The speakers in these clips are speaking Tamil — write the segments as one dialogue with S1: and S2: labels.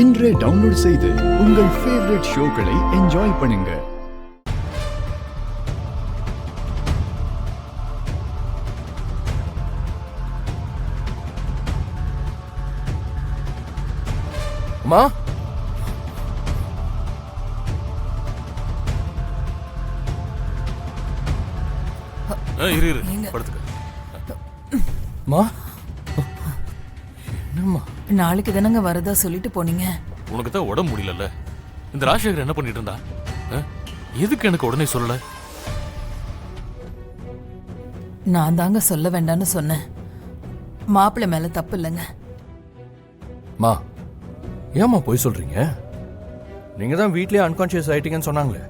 S1: இன்றே டவுன்லோட் செய்து உங்கள் ஃபேவரட் ஷோக்களை என்ஜாய் பண்ணுங்க.
S2: அம்மா,
S3: இரு படுத்துக்க.
S2: அம்மா, என்னம்மா?
S4: நாளைக்கு தானங்க வரதா சொல்லிட்டு போனீங்க.
S3: உனக்கு தான் உடம்பு முடியல. இந்த ராஜசேகர் என்ன பண்ணிட்டு இருந்தா? எதுக்கு எனக்கு உடனே சொல்லல?
S4: நான் தாங்க சொல்ல வேண்டாம்னு சொன்னேன். மாப்பிள்ளை மேல தப்பு இல்லைங்க.
S2: மா, ஏம்மா போய் சொல்றீங்க? நீங்க தான் வீட்லயே அன்கான்ஷியஸ் ஆயிட்டீங்கன்னு சொன்னாங்களே.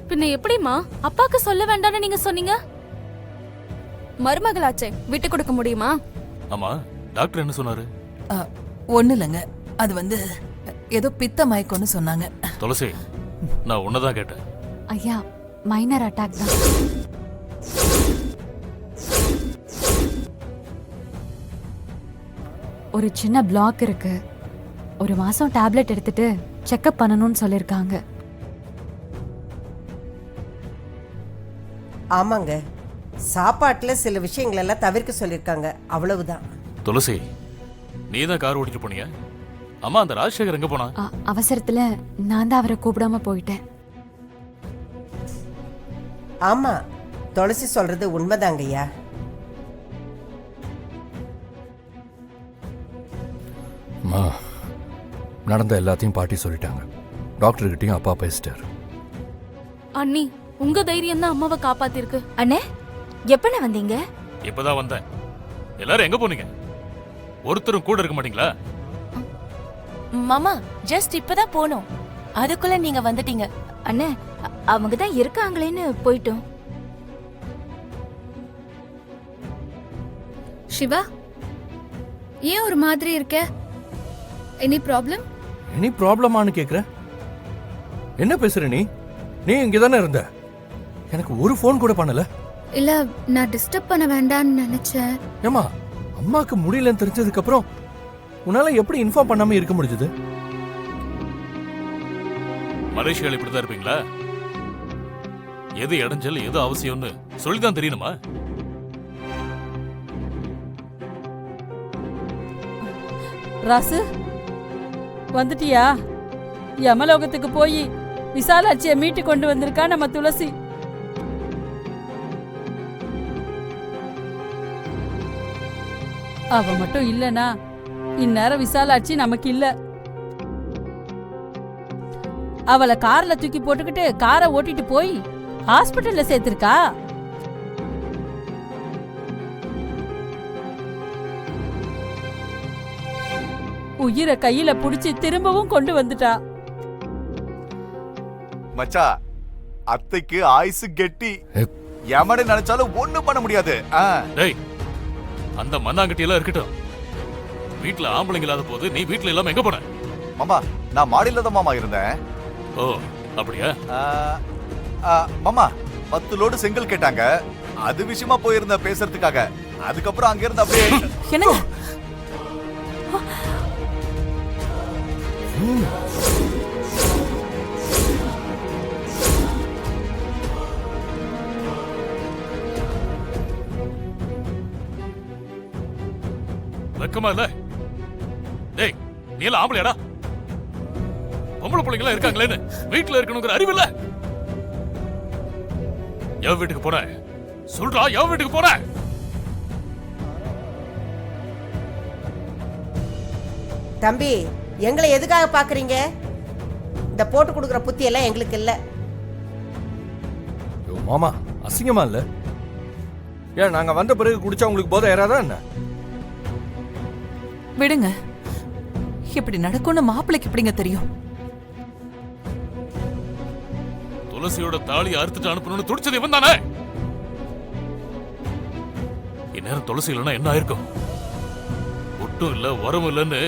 S5: பின்ன எப்படிமா அப்பாக்கு சொல்ல வேண்டாம்னு நீங்க சொன்னீங்க? மருமகளாச்சே, விட்டு கொடுக்க முடியுமா?
S3: ஆமா, டாக்டர் என்ன சொன்னாரு?
S4: ஒண்ணு இல்லைங்க, அது ஏதோ பித்த மயக்கம்னு சொன்னாங்க.
S3: துளசி, நான் உன்னதான் கேட்டேன்.
S5: ஐயா, மைனர் அட்டாக் தான். ஒரு சின்ன பிளாக் இருக்கு. ஒரு மாசம் டேப்லெட் எடுத்துட்டு செக்அப் பண்ணணும்னு சொல்லிருக்காங்க.
S6: ஆமாங்க, சாப்பாட்டுல சில விஷயங்கள் எல்லாம் தவிர்க்க சொல்லிருக்காங்க, அவ்வளவுதான்.
S3: துளசி, நீ தான் கார் ஓட்டிட்டு போனியா? அம்மா, அந்த ராஜசேகர் எங்க போனா?
S5: அவசரத்துல நான் தான் அவரை கூப்பிடாம போயிட்டேன்.
S6: ஆமா, துளசி சொல்றது உண்மைதாங்கய்யா.
S2: அம்மா, நடந்த எல்லாத்தையும் பாட்டி சொல்லிட்டாங்க. டாக்டர்கிட்டயும் அப்பா பேசிட்டாரு.
S5: அண்ணி, உங்க தைரியம் தான் அம்மாவை காப்பாத்திருக்கு.
S7: அண்ணே, எப்பண்ணே வந்தீங்க?
S3: இப்பதான் வந்தேன். எல்லாரும் எங்க போனீங்க? ஒருத்தரும் கூட இருக்க மாட்டீங்களா?
S7: மாமா, ஜஸ்ட் இப்பதான் போனோம். அதுக்குள்ள நீங்க வந்துட்டீங்க. அண்ணே, அவங்க தான் இருக்காங்களேன்னு போயிட்டோம்.
S8: சிவா, ஏன் ஒரு மாதிரி இருக்க? Any problem?
S2: எனி ப்ராப்ளமானு கேக்குற? என்ன பேசுற நீ? நீ இங்கதானே இருந்த. எனக்கு ஒரு ஃபோன் கூட பண்ணல.
S8: இல்ல, நான் டிஸ்டர்ப் பண்ண வேண்டாம்னு நினைச்சேன்.
S2: ஏமா, அம்மாக்கு முடியலன்னு தெரிஞ்சதுக்கு அப்புறம் உன்னால எப்படி இன்ஃபார்ம் பண்ணாம இருக்க முடிஞ்சது?
S3: மலேசியால இப்படிதான் இருப்பீங்களா? எது இடைஞ்சல், எது அவசியம்னு சொல்லிதான் தெரியணுமா?
S9: ராசு, வந்துட்டியா? யமலோகத்துக்கு போய் விசாலாட்சியை மீட்டு கொண்டு வந்திருக்கா நம்ம துளசி. அவ மட்டும் இல்லனா இந்நேரம் விசாலாட்சி நமக்கு இல்ல. அவளை கார்ல தூக்கி போட்டுக்கிட்டு காரை ஓட்டிட்டு போய் ஹாஸ்பிட்டல்ல சேர்த்திருக்கா. உயிரை கையில புடிச்சு திரும்பவும் கொண்டு வந்துட்டா.
S10: மச்சா, அத்தைக்கு ஆயுசு கெட்டி. எமனை நினைச்சாலும் ஒண்ணு பண்ண முடியாது.
S3: டேய், அந்த மண்ணாங்கட்டி எல்லாம் இருக்கட்டும். வீட்டுல ஆம்பளைங்க இல்லாத போது நீ வீட்டுல இல்லாம எங்க போன?
S10: மாமா, நான் மாடியில தான் மாமா இருந்தேன்.
S3: ஓ, அப்படியா?
S10: மாமா, 10 லோடு செங்கல் கேட்டாங்க. அது விஷயமா போயிருந்த பேசுறதுக்காக. அதுக்கப்புறம் அங்க இருந்து அப்படியே
S4: என்னங்க?
S3: வெக்கமா இல்ல? டேய், நீ எல்லாம் ஆம்பளையாடா? பொம்பளை பிள்ளைங்க எல்லாம் இருக்காங்களேன்னு வீட்டுல இருக்கணுங்கிற அறிவு இல்ல? எவ வீட்டுக்கு போற? சொல்றா, எவ வீட்டுக்கு போற?
S6: தம்பி, எங்களை எதுக்காக பாக்குறீங்க? இந்த போட்டு கொடுக்குற புத்தி எல்லாம் எங்களுக்கு இல்ல.
S2: மாமா, அசிங்கமா இல்ல? ஏன் நாங்க வந்த பிறகு குடிச்சா உங்களுக்கு போதை ஏறாதா என்ன?
S4: விடுங்க. இப்படி நடக்கும்னு மாப்பிள்ளைக்கு எப்படிங்க தெரியும்?
S3: துளசியோட தாலி அறுத்துட்டு அனுப்பணும்னு துடிச்சது இவன் தானே? இந்நேரம் துளசி இல்லைன்னா என்ன ஆயிருக்கும்? ஒட்டும் இல்ல, உரம் இல்லன்னு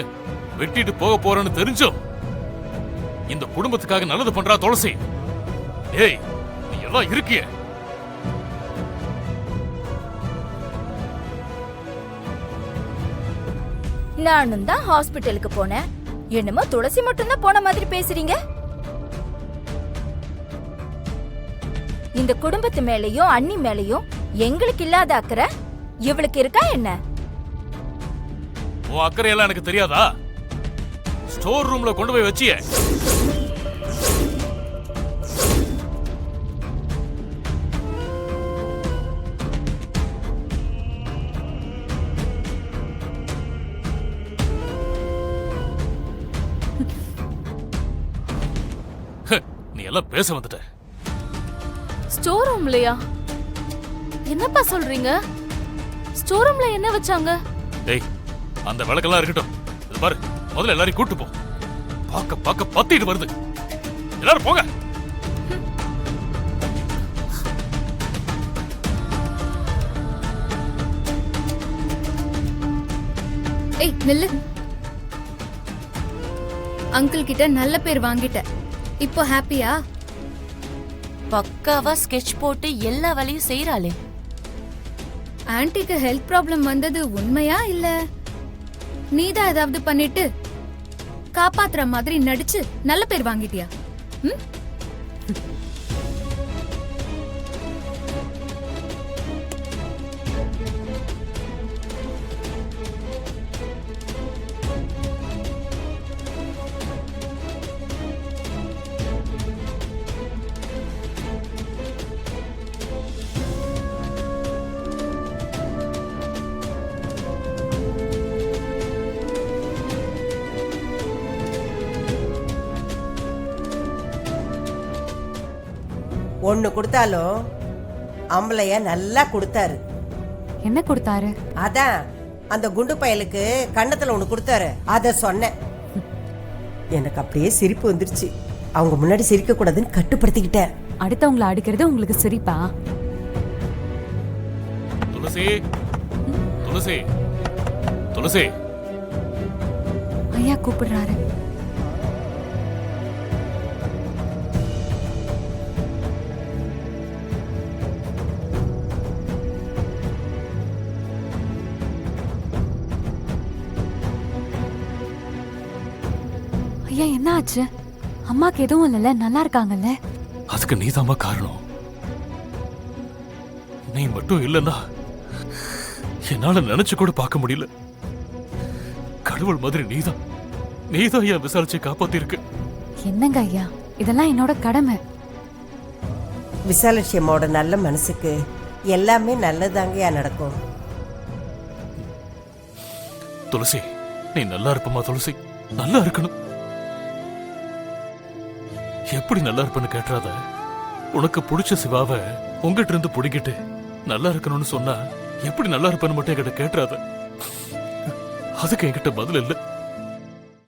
S3: வெட்டிட்டு போக போறேன்னு தெரிஞ்சோம் இந்த குடும்பத்துக்காக நல்லது பண்றா துளசி. ஏய், நீ எல்லாம் இருக்கிய.
S7: நானும் தான் ஹாஸ்பிட்டலுக்கு போனேன். என்னமோ துளசி மட்டும் தான் போன மாதிரி பேசுறீங்க. இந்த குடும்பத்து மேலயும் அண்ணி மேலயும் எங்களுக்கு இல்லாத அக்கறை இவளுக்கு இருக்கா என்ன?
S3: உன் அக்கறையெல்லாம் எனக்கு தெரியாதா? ஸ்டோர் ரூம்ல கொண்டு போய் வச்சியே. நீ எல்லாம் பேச வந்துட்ட.
S5: ஸ்டோர் ரூம்லயா? என்னப்பா சொல்றீங்க? ஸ்டோர் ரூம்ல என்ன வச்சாங்க?
S3: டேய், அந்த விளக்கெல்லாம் இருக்கட்டும். இது பாரு, முதல்ல எல்லாரையும் கூட்டு போ. பாக்க பாக்க பத்திட்டு வருது. எல்லாரும் போங்க.
S8: ஏய் நில்லு. அங்கிள் கிட்ட நல்ல பேர் வாங்கிட்ட. இப்போ ஹாப்பியா?
S7: பக்காவா ஸ்கெட்ச் போட்டு எல்லா வேலையும் செய்யறாளே.
S8: ஆன்ட்டிக்கு ஹெல்த் ப்ராப்ளம் வந்தது உண்மையா இல்ல நீதான் ஏதாவது பண்ணிட்டு காப்பாத்துற மாதிரி நடிச்சு நல்ல பேர் வாங்கிட்டியா? ம்?
S6: ஒன்று கொடுத்தாலும் ஆம்பளைய நல்லா கொடுத்தாரு.
S5: என்ன கொடுத்தாரு?
S6: அதான் அந்த குண்டு பயலுக்கு கன்னத்துல ஒன்று கொடுத்தாரு. அதை சொன்னேன். எனக்கு அப்படியே சிரிப்பு வந்துருச்சு. அவங்க முன்னாடி சிரிக்க கூடாதுன்னு கட்டுப்படுத்திக்கிட்டேன்.
S5: அடுத்தவங்களை அடிக்கிறது உங்களுக்கு சிரிப்பா?
S3: துளசி, துளசி, துளசி.
S5: ஐயா கூப்பிடுறாரு. ஐயா என்ன ஆச்சு? அம்மாக்கு எதுவும் இல்லைல்ல? நல்லா இருக்காங்கல்ல?
S3: அதுக்கு நீதாம்மா காரணம். நீ மட்டும் இல்லன்னா என்னால நினைச்சு கூட பார்க்க முடியல. கடவுள் மாதிரி நீதான் என் விசாரிச்சு காப்பாத்தி இருக்கு.
S5: என்னங்க ஐயா, இதெல்லாம் என்னோட கடமை.
S6: விசாலட்சியம்மோட நல்ல மனசுக்கு எல்லாமே நல்லதாங்கயா நடக்கும்.
S3: துளசி, நீ நல்லா இருப்பமா துளசி. நல்லா இருக்கணும். எப்படி நல்லா இருப்பேன்னு கேட்டுறாத. உனக்கு பிடிச்ச சிவாவை உங்ககிட்ட இருந்து பிடிக்கிட்டு நல்லா இருக்கணும்னு சொன்னா எப்படி நல்லா இருப்பேன்னு மட்டும் என்கிட்ட கேட்டுறாத. அதுக்கு என்கிட்ட பதில் இல்லை.